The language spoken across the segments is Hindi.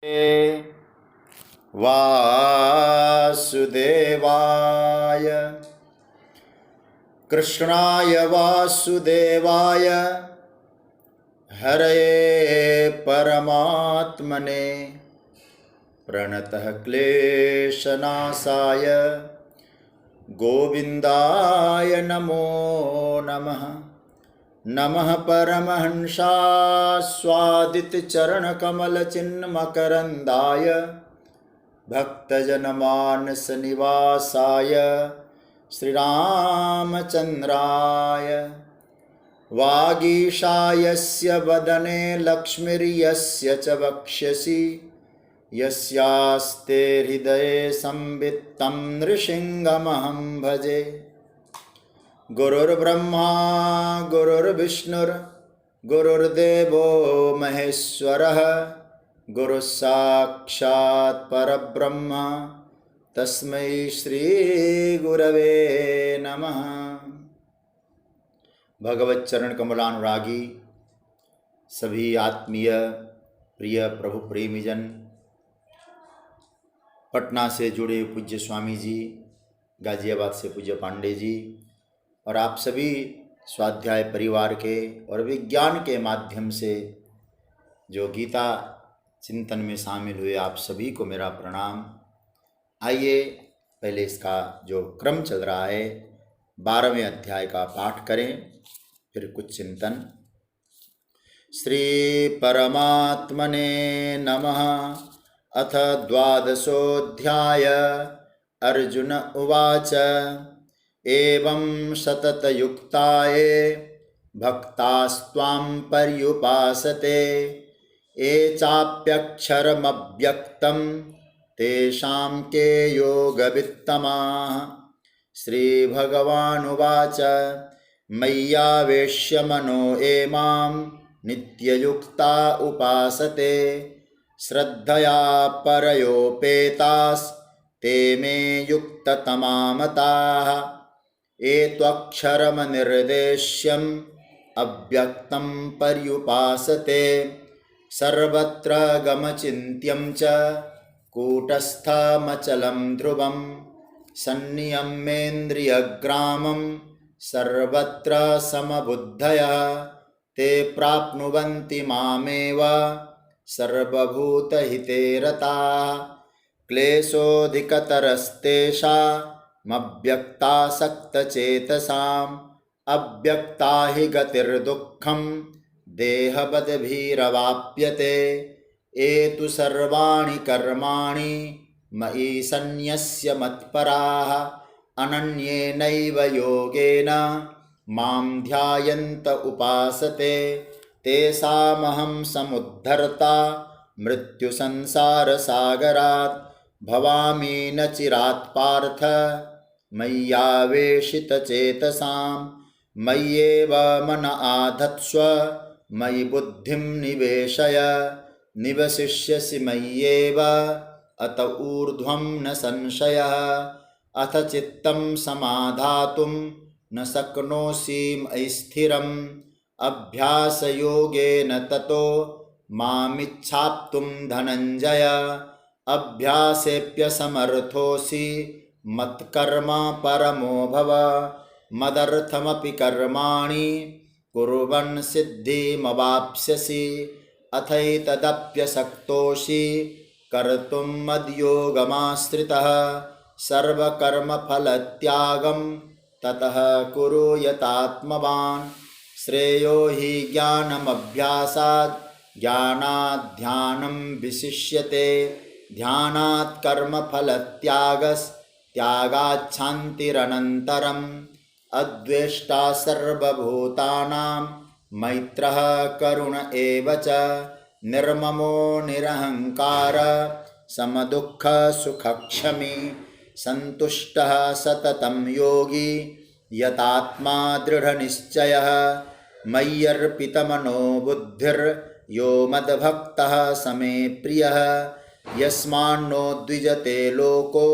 वासुदेवाय कृष्णाय वासुदेवाय हरये परमात्मने प्रणतः क्लेशनाशाय गोविन्दाय नमो नमः। नमः परमहंसास्वादितचरणकमलचिन्मकरन्दाय भक्तजनमानसनिवासाय श्रीरामचन्द्राय वागीशायस्य वदने लक्ष्मीर्यस्य च वक्ष्यसि यस्यास्ते हृदये संवित्तं नृसिंहमहं भजे। गुरुर्ब्रह्मा गुरुर्विष्णुर्गुरुर्देवो महेश्वरः गुरुसाक्षात् परब्रह्म तस्मै श्री गुरवे नमः। भगवत चरण कमलानुरागी सभी आत्मीय प्रिय प्रभु प्रेमीजन, पटना से जुड़े पूज्य स्वामी जी, गाजियाबाद से पूज्य पांडे जी और आप सभी स्वाध्याय परिवार के और विज्ञान के माध्यम से जो गीता चिंतन में शामिल हुए आप सभी को मेरा प्रणाम। आइए पहले इसका जो क्रम चल रहा है 12वें अध्याय का पाठ करें, फिर कुछ चिंतन। श्री परमात्मने नमः। अथ द्वादशोऽध्याय। अर्जुन उवाच एवं सततयुक्ताये भक्तास्त्वां पर्युपासते ये चाप्यक्षरमव्यक्तं तेषां के योगवित्तमाः। श्रीभगवानुवाच मय्यावेश्य मनो ये मां नित्ययुक्ता उपासते श्रद्धया परयोपेतास्ते मे युक्ततमा मताः। ये त्वक्षरमनिर्देश्यम् अव्यक्तं पर्युपासते सर्वत्र गमचिन्त्यं च कूटस्थमचलं ध्रुवं सन्नियम्येन्द्रियग्रामं सर्वत्र समबुद्धयः ते प्राप्नुवन्ति मामेव सर्वभूतहिते रताः। क्लेशोऽधिकतरस्तेषामव्यक्तासक्तचेतसाम् अव्यक्ता हि गतिर्दुःखं देहवद्भिरवाप्यते। ये तु सर्वाणि कर्माणि मयि सन्न्यस्य मत्पराः अनन्येनैव योगेन मां ध्यायन्त उपासते तेषामहं समुद्धर्ता मृत्युसंसारसागरात् भवामि न चिरात् पार्थ मय्यावेशितचेतसां। मय्येव मन आधत्स्व मयि बुद्धिं निवेशय निवसिष्यसि मय्येव अत ऊर्ध्वं न संशयः। अथ चित्तं समाधातुं न शक्नोषि मयि स्थिरम् अभ्यासयोगेन ततो मामिच्छाप्तुं धनञ्जय। अभ्यासेऽप्यसमर्थोऽसि मत्कर्म परमो भव मदर्थमपि कर्माणि कुर्वन् सिद्धिमवाप्स्यसि। अथैतदप्यशक्तोऽसि कर्तुं मद्योगमाश्रितः सर्वकर्मफलत्यागं ततः कुरु यतात्मवान्। श्रेयो हि ज्ञानमभ्यासात् ज्ञानात् ध्यानं विशिष्यते ध्यानात् कर्मफलत्यागस्त्यागात् शान्तिरनन्तरम्। अद्वेष्टा सर्वभूतानां मैत्रः करुण एव च निर्ममो निरहङ्कार समदुःखसुखक्षमी सन्तुष्टः सततं योगी यतात्मा दृढनिश्चयः। मय्यर्पितमनो बुद्धिर्यो मद्भक्तः समे प्रियः। यस्मान्नो द्विजते लोको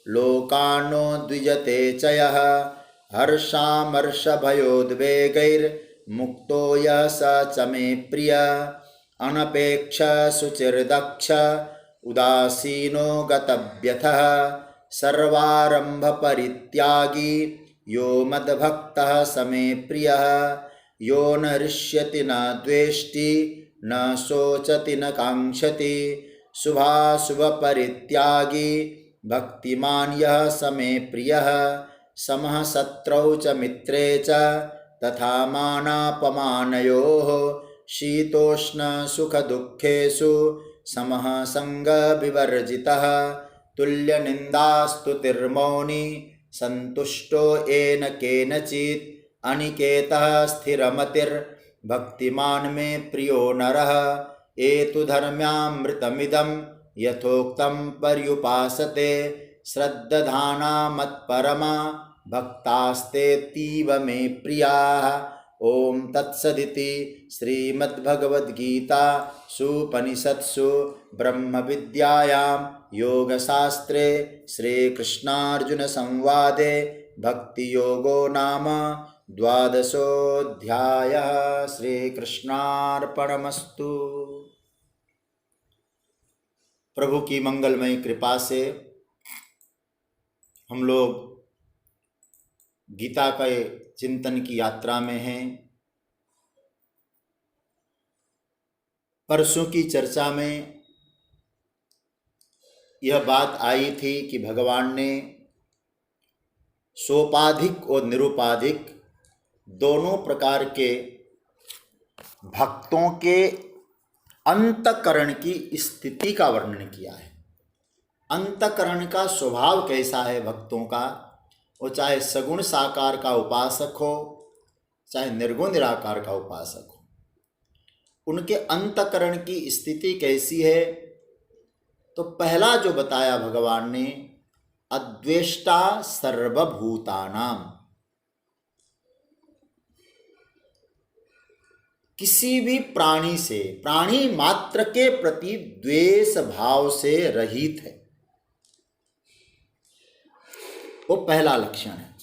लोकान्नो द्विजते च यः। हर्षामर्षभयोद्वेगैर्मुक्तो यः स च मे प्रियः। अनपेक्ष शुचिर्दक्ष उदासीनो गतव्यथः सर्वारंभ परित्यागी यो मद्भक्तः समे प्रियः यो न हृष्यति न द्वेष्टि न शोचति न कांक्षति शुभाशुभ परित्यागी भक्तिमान् यः समे प्रियः समः शत्रौ च मित्रे च तथा मानापमानयोः शीतोष्ण सुख दुःखेषु समः संगविवर्जितः तुल्यनिन्दास्तुतिर्मौनी संतुष्टो येन केनचित् अनिकेतः स्थिरमतिर्भक्तिमान् मे प्रियो नरः एतु धर्म्यामृतमिदं यथोक्तं पर्युपासते श्रद्दधाना मत्परमा भक्तास्तेतीव मे प्रियाः। ओम तत्सदिति श्रीमद्भगवद्गीता सुपनिषत्सु ब्रह्म विद्यायां योगशास्त्रे श्रीकृष्णार्जुन संवादे भक्ति योगो नाम द्वादशोऽध्यायः। श्रीकृष्णार्पणमस्तु। प्रभु की मंगलमयी कृपा से हम लोग गीता के चिंतन की यात्रा में हैं। परसों की चर्चा में यह बात आई थी कि भगवान ने सोपाधिक और निरुपाधिक दोनों प्रकार के भक्तों के अंतःकरण की स्थिति का वर्णन किया है। अंतःकरण का स्वभाव कैसा है भक्तों का, वो चाहे सगुण साकार का उपासक हो चाहे निर्गुण निराकार का उपासक हो, उनके अंतःकरण की स्थिति कैसी है। तो पहला जो बताया भगवान ने, अद्वेष्टा सर्वभूतानाम, किसी भी प्राणी से, प्राणी मात्र के प्रति द्वेष भाव से रहित है, वो पहला लक्षण है।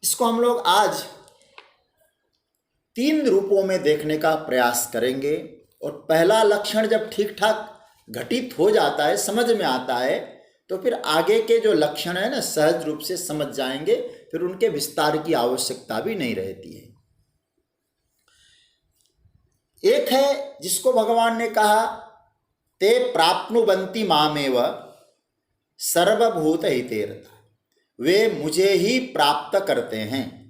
इसको हम लोग आज 3 रूपों में देखने का प्रयास करेंगे। और पहला लक्षण जब ठीक ठाक घटित हो जाता है, समझ में आता है, तो फिर आगे के जो लक्षण है ना सहज रूप से समझ जाएंगे, फिर उनके विस्तार की आवश्यकता भी नहीं रहती है। एक है जिसको भगवान ने कहा, ते प्राप्नुवन्ति मामेव सर्वभूत हितेरता, वे मुझे ही प्राप्त करते हैं।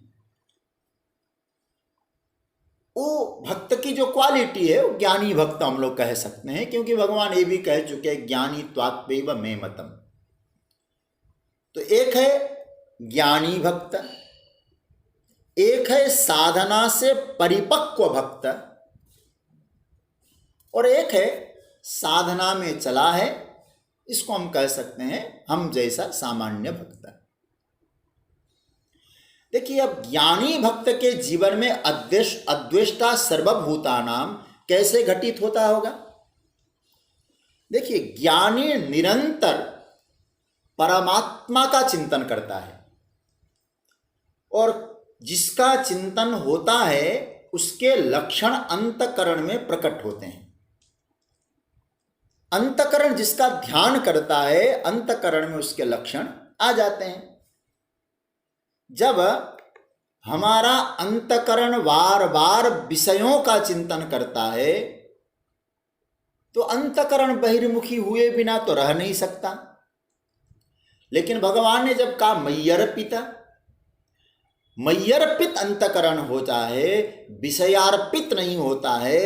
वो भक्त की जो क्वालिटी है, वो ज्ञानी भक्त हम लोग कह सकते हैं, क्योंकि भगवान ये भी कह चुके हैं, ज्ञानी त्वात्मैव मे मतम। तो एक है ज्ञानी भक्त, एक है साधना से परिपक्व भक्त, और एक है साधना में चला है, इसको हम कह सकते हैं हम जैसा सामान्य भक्त। देखिए, अब ज्ञानी भक्त के जीवन में अद्वेष्टा सर्वभूतानाम कैसे घटित होता होगा। देखिए, ज्ञानी निरंतर परमात्मा का चिंतन करता है, और जिसका चिंतन होता है उसके लक्षण अंतःकरण में प्रकट होते हैं। अंतःकरण जिसका ध्यान करता है, अंतःकरण में उसके लक्षण आ जाते हैं। जब हमारा अंतःकरण बार बार विषयों का चिंतन करता है, तो अंतःकरण बहिर्मुखी हुए बिना तो रह नहीं सकता। लेकिन भगवान ने जब कहा मय्यर्पित अंतःकरण होता है, विषयार्पित नहीं होता है,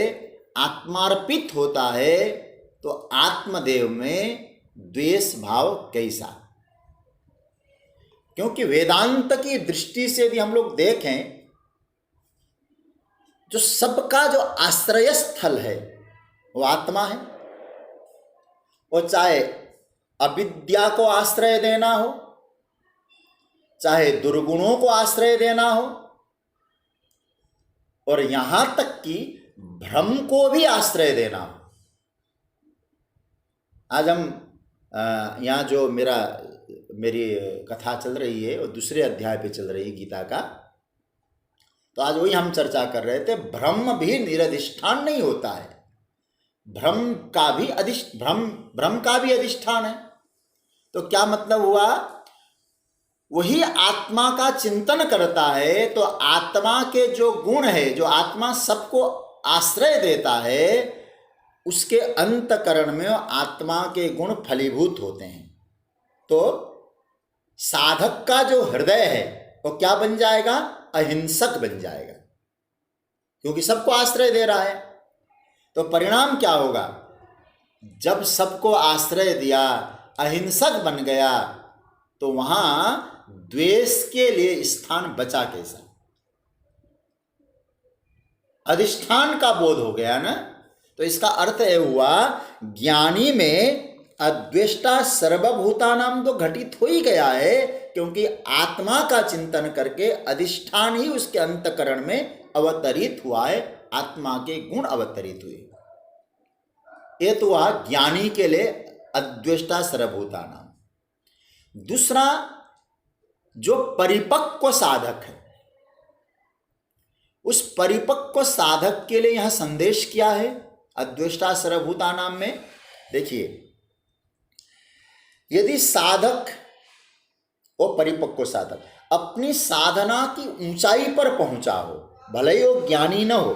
आत्मार्पित होता है, तो आत्मदेव में द्वेष भाव कैसा। क्योंकि वेदांत की दृष्टि से यदि हम लोग देखें, जो सबका जो आश्रय स्थल है वो आत्मा है। और चाहे अविद्या को आश्रय देना हो, चाहे दुर्गुणों को आश्रय देना हो, और यहां तक कि भ्रम को भी आश्रय देना हो। आज हम यहाँ जो मेरी कथा चल रही है, और दूसरे अध्याय पे चल रही है गीता का, तो आज वही हम चर्चा कर रहे थे, भ्रम भी निरधिष्ठान नहीं होता है, भ्रम का भी अधिष्ठान है। तो क्या मतलब हुआ, वही आत्मा का चिंतन करता है तो आत्मा के जो गुण है, जो आत्मा सबको आश्रय देता है, उसके अंतकरण में आत्मा के गुण फलीभूत होते हैं। तो साधक का जो हृदय है वो क्या बन जाएगा, अहिंसक बन जाएगा, क्योंकि सबको आश्रय दे रहा है। तो परिणाम क्या होगा, जब सबको आश्रय दिया, अहिंसक बन गया, तो वहां द्वेष के लिए स्थान बचा कैसा, अधिष्ठान का बोध हो गया ना। तो इसका अर्थ यह हुआ, ज्ञानी में अद्वेष्टा सर्वभूतानाम तो घटित हो ही गया है, क्योंकि आत्मा का चिंतन करके अधिष्ठान ही उसके अंतकरण में अवतरित हुआ है, आत्मा के गुण अवतरित हुए। ये तो हुआ ज्ञानी के लिए अद्वेष्टा सर्वभूतानाम। दूसरा, जो परिपक्व साधक है, उस परिपक्व साधक के लिए यहां संदेश क्या है अद्वेष्टा सर्वभूतानाम में। देखिए, यदि साधक और परिपक्व साधक अपनी साधना की ऊंचाई पर पहुंचा हो, भले ही वो ज्ञानी न हो,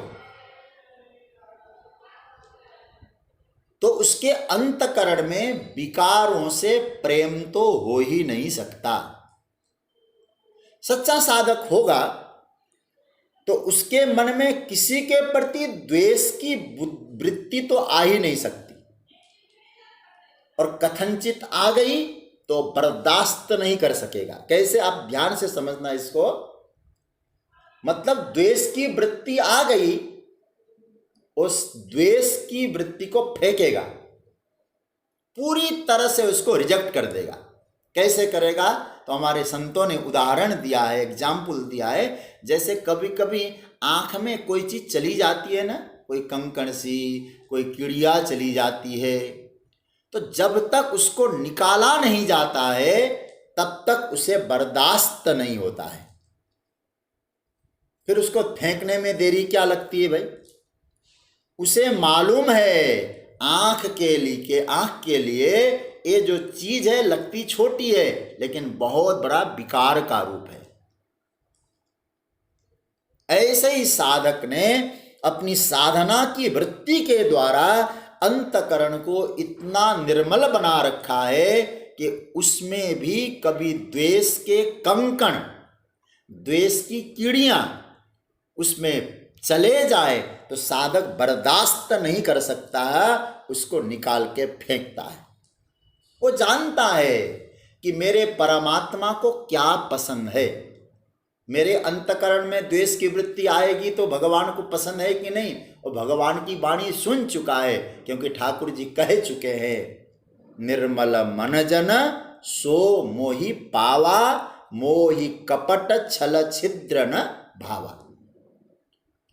तो उसके अंतकरण में विकारों से प्रेम तो हो ही नहीं सकता। सच्चा साधक होगा तो उसके मन में किसी के प्रति द्वेष की वृत्ति तो आ ही नहीं सकती, और कथनचित आ गई तो बर्दाश्त नहीं कर सकेगा। कैसे, आप ध्यान से समझना इसको। मतलब द्वेष की वृत्ति आ गई, उस द्वेष की वृत्ति को फेंकेगा, पूरी तरह से उसको रिजेक्ट कर देगा। कैसे करेगा, तो हमारे संतों ने उदाहरण दिया है, एग्जाम्पल दिया है। जैसे कभी कभी आंख में कोई चीज चली जाती है ना, कोई कंकड़ सी, कोई कीड़िया चली जाती है, तो जब तक उसको निकाला नहीं जाता है तब तक उसे बर्दाश्त नहीं होता है। फिर उसको फेंकने में देरी क्या लगती है भाई, उसे मालूम है आंख के लिए ये जो चीज है लगती छोटी है, लेकिन बहुत बड़ा विकार का रूप है। ऐसे ही साधक ने अपनी साधना की वृत्ति के द्वारा अंतकरण को इतना निर्मल बना रखा है कि उसमें भी कभी द्वेष के कंकण, द्वेष की कीड़ियां उसमें चले जाए तो साधक बर्दाश्त नहीं कर सकता, उसको निकाल के फेंकता है। वो जानता है कि मेरे परमात्मा को क्या पसंद है। मेरे अंतकरण में द्वेष की वृत्ति आएगी तो भगवान को पसंद है कि नहीं, और भगवान की वाणी सुन चुका है, क्योंकि ठाकुर जी कह चुके हैं, निर्मल मन जन सो मोहि पावा, मोहि कपट छल छिद्र न भावा।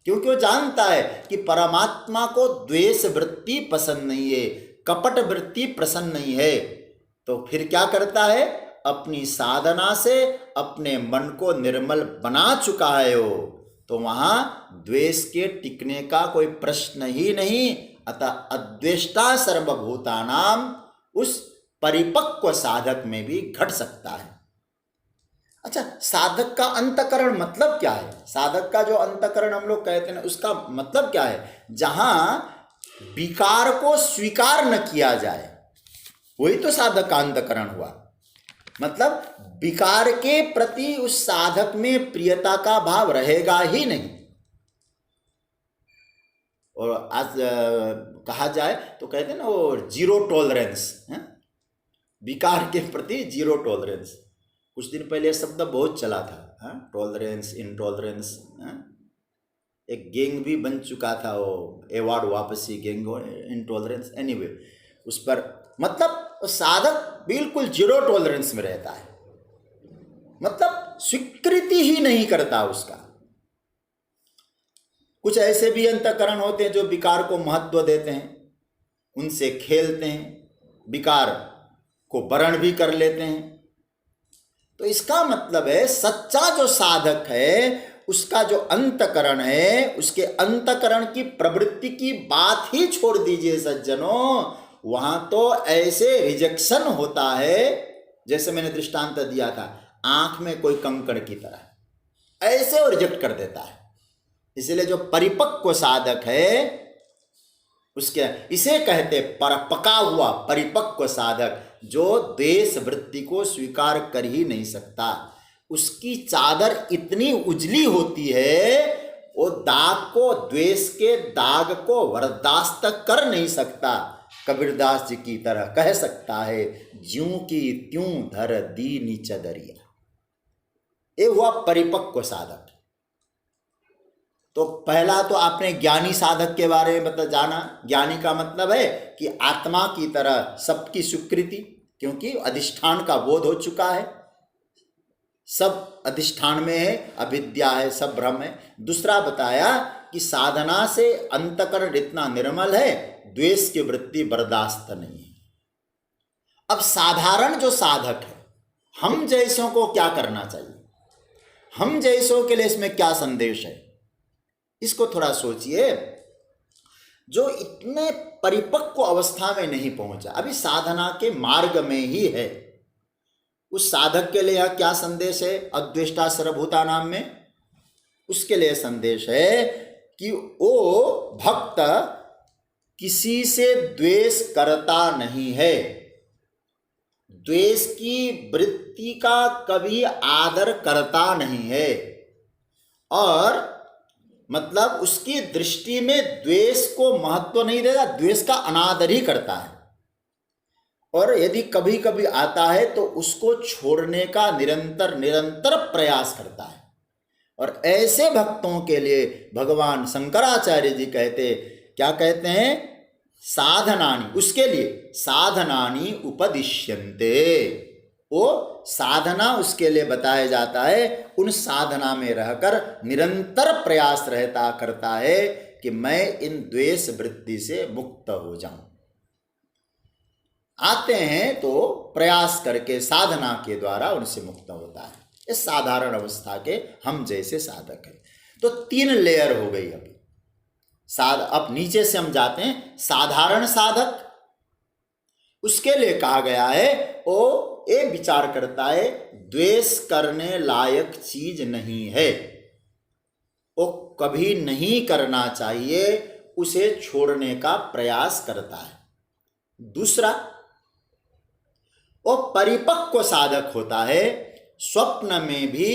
क्योंकि वो जानता है कि परमात्मा को द्वेष वृत्ति पसंद नहीं है, कपट वृत्ति पसंद नहीं है। तो फिर क्या करता है, अपनी साधना से अपने मन को निर्मल बना चुका है वो, तो वहां द्वेष के टिकने का कोई प्रश्न ही नहीं। अतः अद्वेष्टा सर्वभूतानाम उस परिपक्व साधक में भी घट सकता है। अच्छा, साधक का अंतकरण मतलब क्या है? साधक का जो अंतकरण हम लोग कहते हैं उसका मतलब क्या है? जहां विकार को स्वीकार न किया जाए, वही तो साधक का अंतकरण हुआ। मतलब विकार के प्रति उस साधक में प्रियता का भाव रहेगा ही नहीं। और आज कहा जाए तो कहते हैं ना वो जीरो टॉलरेंस, विकार के प्रति जीरो टॉलरेंस। कुछ दिन पहले शब्द बहुत चला था, टॉलरेंस, इनटॉलरेंस। एक गैंग भी बन चुका था, वो अवार्ड वापसी गैंग, इनटॉलरेंस। एनीवे, उस पर मतलब साधक बिल्कुल जीरो टॉलरेंस में रहता है, मतलब स्वीकृति ही नहीं करता उसका। कुछ ऐसे भी अंतःकरण होते हैं जो विकार को महत्व देते हैं, उनसे खेलते हैं, विकार को वरण भी कर लेते हैं। तो इसका मतलब है सच्चा जो साधक है उसका जो अंतकरण है, उसके अंतकरण की प्रवृत्ति की बात ही छोड़ दीजिए सज्जनों, वहां तो ऐसे रिजेक्शन होता है, जैसे मैंने दृष्टांत दिया था, आंख में कोई कंकड़ की तरह, ऐसे वो रिजेक्ट कर देता है। इसलिए जो परिपक्व साधक है उसके, इसे कहते पर पका हुआ परिपक्व साधक, जो द्वेष वृत्ति को स्वीकार कर ही नहीं सकता। उसकी चादर इतनी उजली होती है, वो दाग को, द्वेष के दाग को बर्दाश्त कर नहीं सकता। कबीरदास जी की तरह कह सकता है, ज्यों की त्यों धर दीनी चदरिया। ये हुआ परिपक्व साधक। तो पहला तो आपने ज्ञानी साधक के बारे में जाना। ज्ञानी का मतलब है कि आत्मा की तरह सबकी स्वीकृति, क्योंकि अधिष्ठान का बोध हो चुका है, सब अधिष्ठान में है, अविद्या है, सब भ्रम है। दूसरा बताया कि साधना से अंतकरण इतना निर्मल है, द्वेष की वृत्ति बर्दाश्त नहीं है। अब साधारण जो साधक है, हम जैसों को क्या करना चाहिए, हम जैसों के लिए इसमें क्या संदेश है, इसको थोड़ा सोचिए। जो इतने परिपक्व अवस्था में नहीं पहुंचा, अभी साधना के मार्ग में ही है, उस साधक के लिए क्या संदेश है अद्वेष्टा सर्वभूता नाम में? उसके लिए संदेश है कि वो भक्त किसी से द्वेष करता नहीं है, द्वेष की वृत्ति का कभी आदर करता नहीं है, और मतलब उसकी दृष्टि में द्वेष को महत्व नहीं देता, द्वेष का अनादर ही करता है। और यदि कभी कभी आता है तो उसको छोड़ने का निरंतर निरंतर प्रयास करता है। और ऐसे भक्तों के लिए भगवान शंकराचार्य जी कहते, क्या कहते हैं, साधनानि, उसके लिए साधनानि उपदिश्यन्ते। वो साधना उसके लिए बताया जाता है, उन साधना में रहकर निरंतर प्रयास रहता करता है कि मैं इन द्वेष वृत्ति से मुक्त हो जाऊं। आते हैं तो प्रयास करके साधना के द्वारा उनसे मुक्त होता है। इस साधारण अवस्था के हम जैसे साधक हैं। तो 3 लेयर हो गई अभी। अब नीचे से हम जाते हैं, साधारण साधक, उसके लिए कहा गया है वो ये विचार करता है द्वेष करने लायक चीज नहीं है, वो कभी नहीं करना चाहिए, उसे छोड़ने का प्रयास करता है। दूसरा, वो परिपक्व साधक होता है, स्वप्न में भी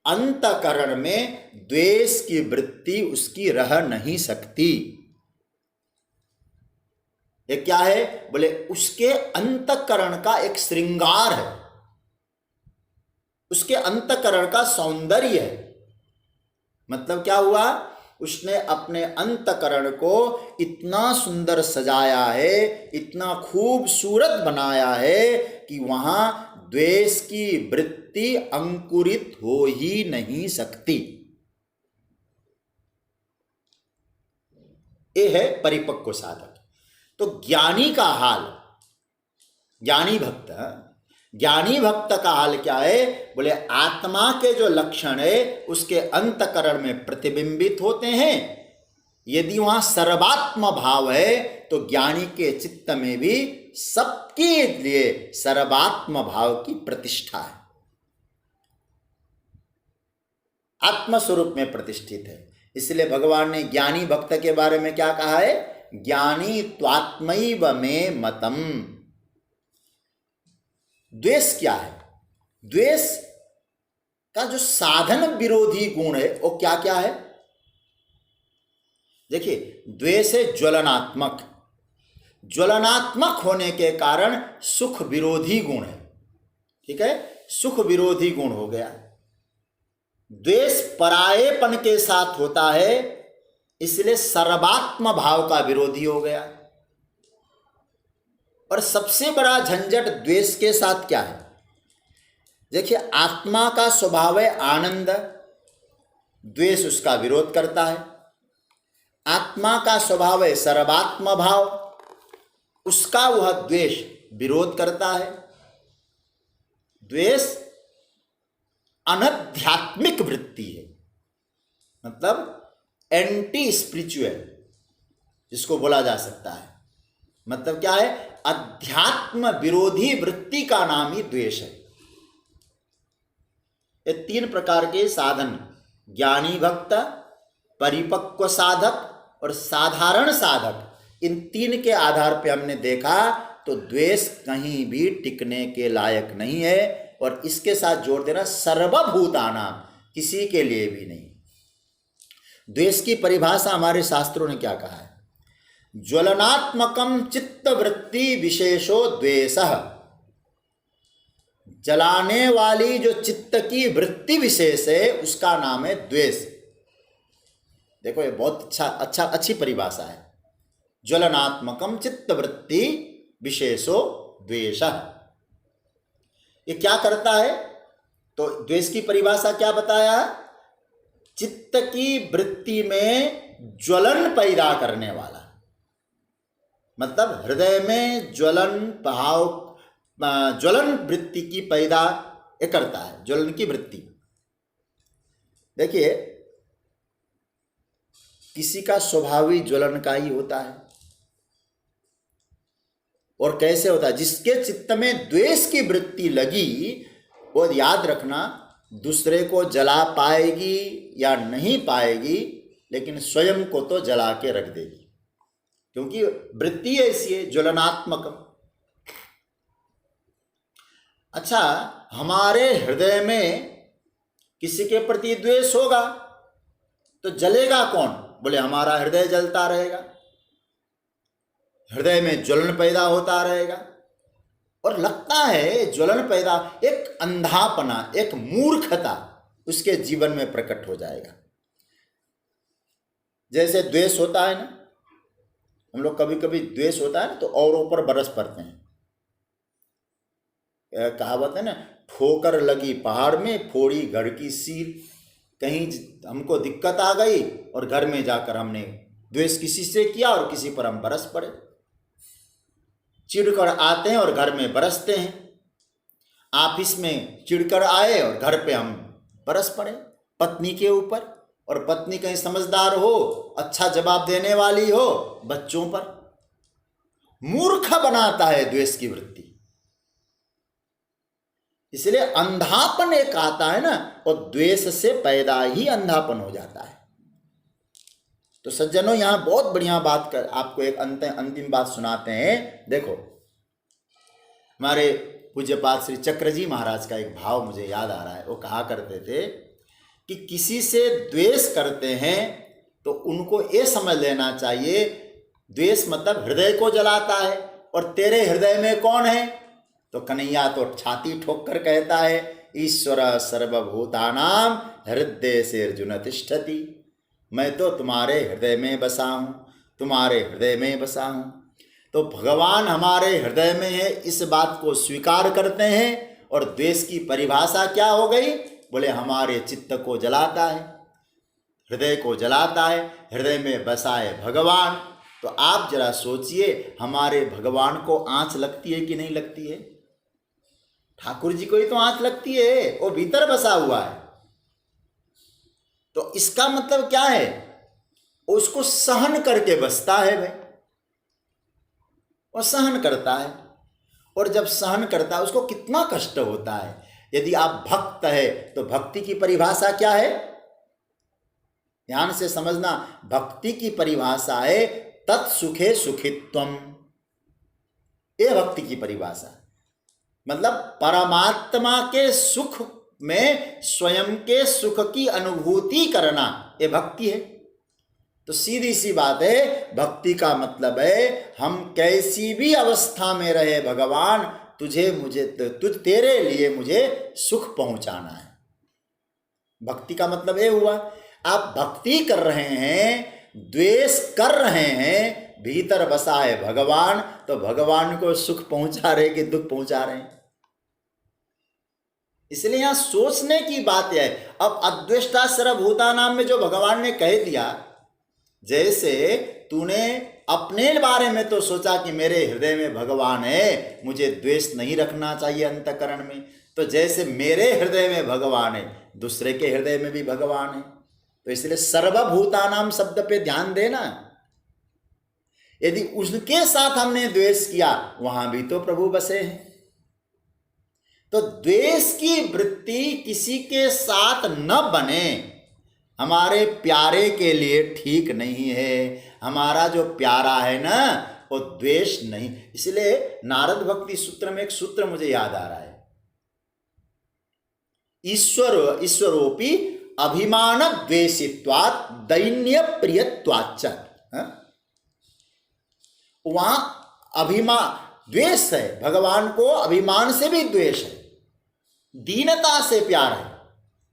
अंतकरण में द्वेष की वृत्ति उसकी रह नहीं सकती। ये क्या है बोले, उसके अंतकरण का एक श्रृंगार है, उसके अंतकरण का सौंदर्य है। मतलब क्या हुआ, उसने अपने अंतकरण को इतना सुंदर सजाया है, इतना खूबसूरत बनाया है कि वहां द्वेष की वृत्ति अंकुरित हो ही नहीं सकती। ये है परिपक्व साधक। तो ज्ञानी का हाल, ज्ञानी भक्त का हाल क्या है बोले, आत्मा के जो लक्षण है उसके अंतकरण में प्रतिबिंबित होते हैं। यदि वहां सर्वात्म भाव है तो ज्ञानी के चित्त में भी सबके लिए सर्वात्म भाव की प्रतिष्ठा है, आत्मस्वरूप में प्रतिष्ठित है। इसलिए भगवान ने ज्ञानी भक्त के बारे में क्या कहा है, ज्ञानी त्वात्मैव में मतम। द्वेष क्या है, द्वेष का जो साधन विरोधी गुण है वो क्या क्या है? देखिए, द्वेष है ज्वलनात्मक, ज्वलनात्मक होने के कारण सुख विरोधी गुण है। ठीक है, सुख विरोधी गुण हो गया। द्वेष परायेपन के साथ होता है, इसलिए सर्वात्म भाव का विरोधी हो गया। और सबसे बड़ा झंझट द्वेष के साथ क्या है? देखिए, आत्मा का स्वभाव है आनंद, द्वेष उसका विरोध करता है। आत्मा का स्वभाव है सर्वात्म भाव, उसका वह द्वेष विरोध करता है। द्वेष अनाध्यात्मिक वृत्ति है, मतलब एंटी स्पिरिचुअल जिसको बोला जा सकता है। मतलब क्या है? अध्यात्म विरोधी वृत्ति का नाम ही द्वेष है। ये 3 प्रकार के साधन, ज्ञानी भक्त, परिपक्व साधक और साधारण साधक, इन 3 के आधार पे हमने देखा तो द्वेष कहीं भी टिकने के लायक नहीं है। और इसके साथ जोड़ देना सर्वभूतानां, किसी के लिए भी नहीं। द्वेष की परिभाषा हमारे शास्त्रों ने क्या कहा है? ज्वलनात्मकम चित्त वृत्ति विशेषो द्वेषः, जलाने वाली जो चित्त की वृत्ति विशेष है उसका नाम है द्वेष। देखो ये बहुत अच्छी परिभाषा है। ज्वलनात्मकम चित्त वृत्ति विशेषो द्वेषः, ये क्या करता है? तो द्वेष की परिभाषा क्या बताया? चित्त की वृत्ति में ज्वलन पैदा करने वाला, मतलब हृदय में ज्वलन भाव, ज्वलन वृत्ति की पैदा ये करता है, ज्वलन की वृत्ति। देखिए किसी का स्वभावी ज्वलन का ही होता है। और कैसे होता है? जिसके चित्त में द्वेष की वृत्ति लगी, वो याद रखना दूसरे को जला पाएगी या नहीं पाएगी, लेकिन स्वयं को तो जला के रख देगी, क्योंकि वृत्ति ऐसी है, ज्वलनात्मक। अच्छा, हमारे हृदय में किसी के प्रति द्वेष होगा तो जलेगा कौन? बोले हमारा हृदय जलता रहेगा, हृदय में ज्वलन पैदा होता रहेगा। और लगता है ज्वलन पैदा, एक अंधापना, एक मूर्खता उसके जीवन में प्रकट हो जाएगा। जैसे द्वेष होता है ना, हम लोग कभी कभी द्वेष होता है ना तो औरों पर बरस पड़ते हैं। कहावत है ना, ठोकर लगी पहाड़ में फोड़ी घर की सील। कहीं हमको दिक्कत आ गई और घर में जाकर हमने द्वेष किसी से किया और किसी पर हम बरस पड़े। चिढ़कर आते हैं और घर में बरसते हैं, ऑफिस में चिढ़कर आए और घर पे हम बरस पड़े पत्नी के ऊपर, और पत्नी कहीं समझदार हो, अच्छा जवाब देने वाली हो, बच्चों पर। मूर्ख बनाता है द्वेष की वृत्ति। इसलिए अंधापन एक आता है ना, और द्वेष से पैदा ही अंधापन हो जाता है। तो सज्जनों, यहां बहुत बढ़िया बात कर आपको एक अंतिम बात सुनाते हैं। देखो, हमारे पूज्यपाद श्री चक्र जी महाराज का एक भाव मुझे याद आ रहा है। वो कहा करते थे कि किसी से द्वेष करते हैं तो उनको ये समझ लेना चाहिए, द्वेष मतलब हृदय को जलाता है। और तेरे हृदय में कौन है? तो कन्हैया तो छाती ठोक कर कहता है, ईश्वर सर्वभूतानां हृदय से अर्जुन तिष्ठति। मैं तो तुम्हारे हृदय में बसा हूँ, तुम्हारे हृदय में बसा हूँ। तो भगवान हमारे हृदय में है, इस बात को स्वीकार करते हैं। और द्वेष की परिभाषा क्या हो गई? बोले हमारे चित्त को जलाता है, हृदय को जलाता है, हृदय में बसा है भगवान। तो आप जरा सोचिए, हमारे भगवान को आँच लगती है कि नहीं लगती है? ठाकुर जी को ही तो आँच लगती है, वो भीतर बसा हुआ है। तो इसका मतलब क्या है? उसको सहन करके बसता है भाई, वो सहन करता है। और जब सहन करता है उसको कितना कष्ट होता है। यदि आप भक्त है तो भक्ति की परिभाषा क्या है? ध्यान से समझना, भक्ति की परिभाषा है तत्सुखे सुखित्वम। ये भक्ति की परिभाषा, मतलब परमात्मा के सुख में स्वयं के सुख की अनुभूति करना, ये भक्ति है। तो सीधी सी बात है, भक्ति का मतलब है हम कैसी भी अवस्था में रहे भगवान, तुझे मुझे तुझ तेरे लिए मुझे सुख पहुंचाना है। भक्ति का मतलब ये हुआ, आप भक्ति कर रहे हैं, द्वेष कर रहे हैं, भीतर बसा है भगवान, तो भगवान को सुख पहुंचा रहे कि दुख पहुंचा रहे हैं। इसलिए यहां सोचने की बात है। अब अद्वेष्टा सर्वभूतानां में जो भगवान ने कह दिया, जैसे तूने अपने बारे में तो सोचा कि मेरे हृदय में भगवान है, मुझे द्वेष नहीं रखना चाहिए अंतःकरण में, तो जैसे मेरे हृदय में भगवान है, दूसरे के हृदय में भी भगवान है। तो इसलिए सर्वभूतानाम शब्द पे ध्यान देना। यदि उसके साथ हमने द्वेष किया, वहां भी तो प्रभु बसे हैं। तो द्वेष की वृत्ति किसी के साथ न बने, हमारे प्यारे के लिए ठीक नहीं है। हमारा जो प्यारा है ना, वो द्वेष नहीं। इसलिए नारद भक्ति सूत्र में एक सूत्र मुझे याद आ रहा है, ईश्वरोपि अभिमान द्वेषित्वात् दैन्य प्रियत्वाच्च। वहां अभिमान द्वेष है, भगवान को अभिमान से भी द्वेष है, दीनता से प्यार है।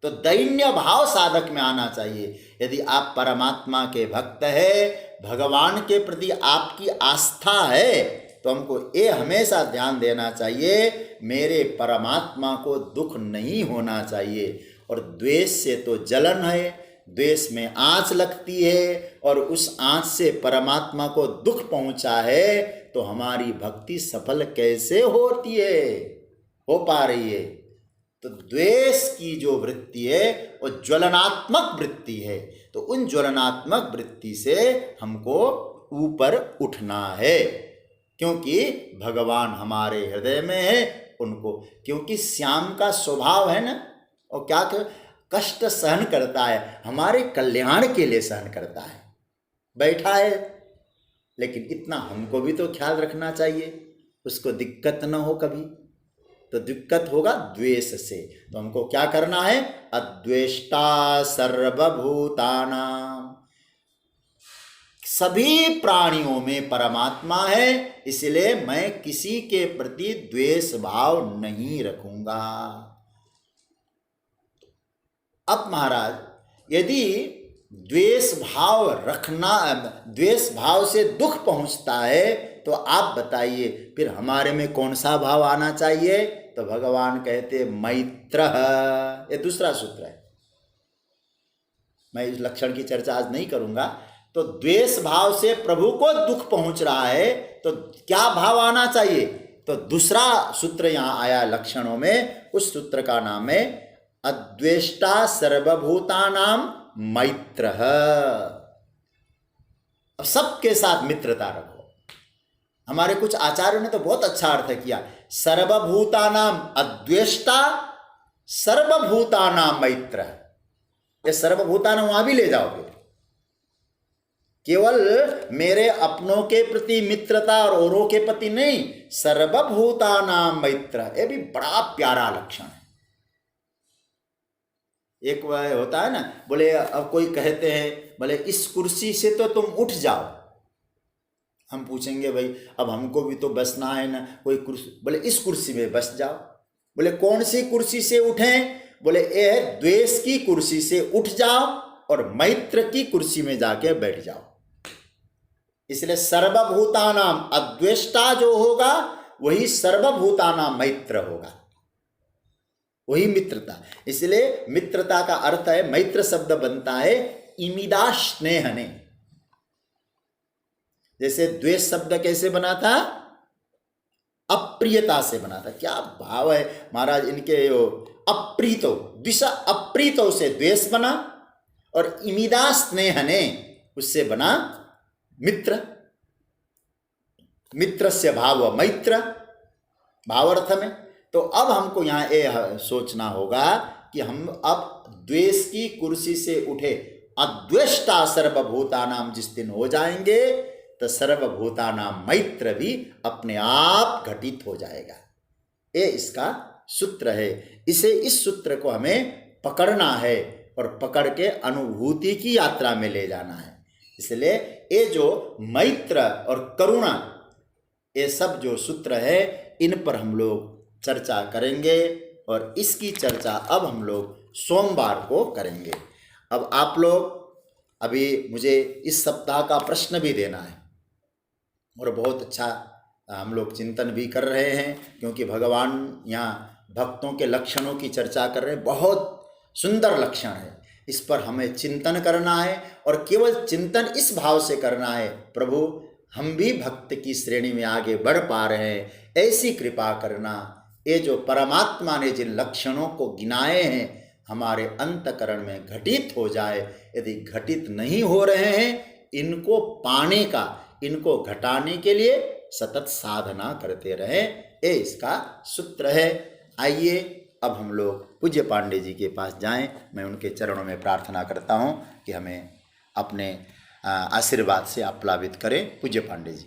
तो दैन्य भाव साधक में आना चाहिए। यदि आप परमात्मा के भक्त है, भगवान के प्रति आपकी आस्था है, तो हमको ये हमेशा ध्यान देना चाहिए, मेरे परमात्मा को दुख नहीं होना चाहिए। और द्वेष से तो जलन है, द्वेष में आँच लगती है, और उस आँच से परमात्मा को दुख पहुँचा है, तो हमारी भक्ति सफल कैसे होती है, हो पा रही है। तो द्वेष की जो वृत्ति है वो ज्वलनात्मक वृत्ति है। तो उन ज्वलनात्मक वृत्ति से हमको ऊपर उठना है, क्योंकि भगवान हमारे हृदय में है। उनको, क्योंकि श्याम का स्वभाव है ना, और क्या कष्ट सहन करता है, हमारे कल्याण के लिए सहन करता है। बैठा है, लेकिन इतना हमको भी तो ख्याल रखना चाहिए, उसको दिक्कत न हो कभी। तो दिक्कत होगा द्वेष से। तो हमको क्या करना है, अद्वेष्टा सर्वभूतानां, सभी प्राणियों में परमात्मा है, इसलिए मैं किसी के प्रति द्वेष भाव नहीं रखूंगा। अब महाराज, यदि द्वेष भाव रखना, द्वेष भाव से दुख पहुंचता है, तो आप बताइए फिर हमारे में कौन सा भाव आना चाहिए। तो भगवान कहते मैत्र, ये दूसरा सूत्र है, मैं इस लक्षण की चर्चा आज नहीं करूंगा। तो द्वेष भाव से प्रभु को दुख पहुंच रहा है, तो क्या भाव आना चाहिए। तो दूसरा सूत्र यहां आया लक्षणों में, उस सूत्र का नाम है अद्वेष्टा सर्वभूतानां मैत्र। अब सबके साथ मित्रता रखो। हमारे कुछ आचार्यों ने तो बहुत अच्छा अर्थ किया, सर्वभूतानां अद्वेष्टा सर्वभूतानां मैत्र। ये सर्वभूतानां वहां भी ले जाओगे, केवल मेरे अपनों के प्रति मित्रता और औरों के प्रति नहीं, सर्वभूतानां मैत्र। ये भी बड़ा प्यारा लक्षण है। एक वह होता है ना, बोले अब कोई कहते हैं, बोले इस कुर्सी से तो तुम उठ जाओ। हम पूछेंगे भाई अब हमको भी तो बसना है ना, कोई कुर्सी, बोले इस कुर्सी में बस जाओ। बोले कौन सी कुर्सी से उठें, बोले ये है द्वेष की कुर्सी से उठ जाओ और मैत्र की कुर्सी में जाके बैठ जाओ। इसलिए सर्वभूतानां अद्वेष्टा जो होगा वही सर्वभूतानां मैत्र होगा, वही मित्रता। इसलिए मित्रता का अर्थ है, मैत्र शब्द बनता है इमिदा स्नेहने। जैसे द्वेष शब्द कैसे बना था, अप्रियता से बना था। क्या भाव है महाराज इनके, अप्रीतो, दिशा अप्रीतो से द्वेष बना, और इमिदा स्नेहने उससे बना मित्र। मित्रस्य भाव मैत्र भावार्थ में। तो अब हमको यहाँ ये सोचना होगा कि हम अब द्वेष की कुर्सी से उठे अद्वेष्टा सर्वभूतानां जिस दिन हो जाएंगे, तो सर्वभूतानां मैत्र भी अपने आप घटित हो जाएगा। ये इसका सूत्र है। इस सूत्र को हमें पकड़ना है और पकड़ के अनुभूति की यात्रा में ले जाना है। इसलिए ये जो मैत्र और करुणा, ये सब जो सूत्र है, इन पर हम लोग चर्चा करेंगे, और इसकी चर्चा अब हम लोग सोमवार को करेंगे। अब आप लोग अभी मुझे इस सप्ताह का प्रश्न भी देना है, और बहुत अच्छा हम लोग चिंतन भी कर रहे हैं, क्योंकि भगवान यहाँ भक्तों के लक्षणों की चर्चा कर रहे हैं। बहुत सुंदर लक्षण है, इस पर हमें चिंतन करना है, और केवल चिंतन इस भाव से करना है, प्रभु हम भी भक्त की श्रेणी में आगे बढ़ पा रहे हैं, ऐसी कृपा करना। ये जो परमात्मा ने जिन लक्षणों को गिनाए हैं, हमारे अंतकरण में घटित हो जाए। यदि घटित नहीं हो रहे हैं, इनको पाने का, इनको घटाने के लिए सतत साधना करते रहें, ये इसका सूत्र है। आइए अब हम लोग पूज्य पांडे जी के पास जाएं। मैं उनके चरणों में प्रार्थना करता हूं कि हमें अपने आशीर्वाद से आप्लावित करें। पूज्य पांडे जी।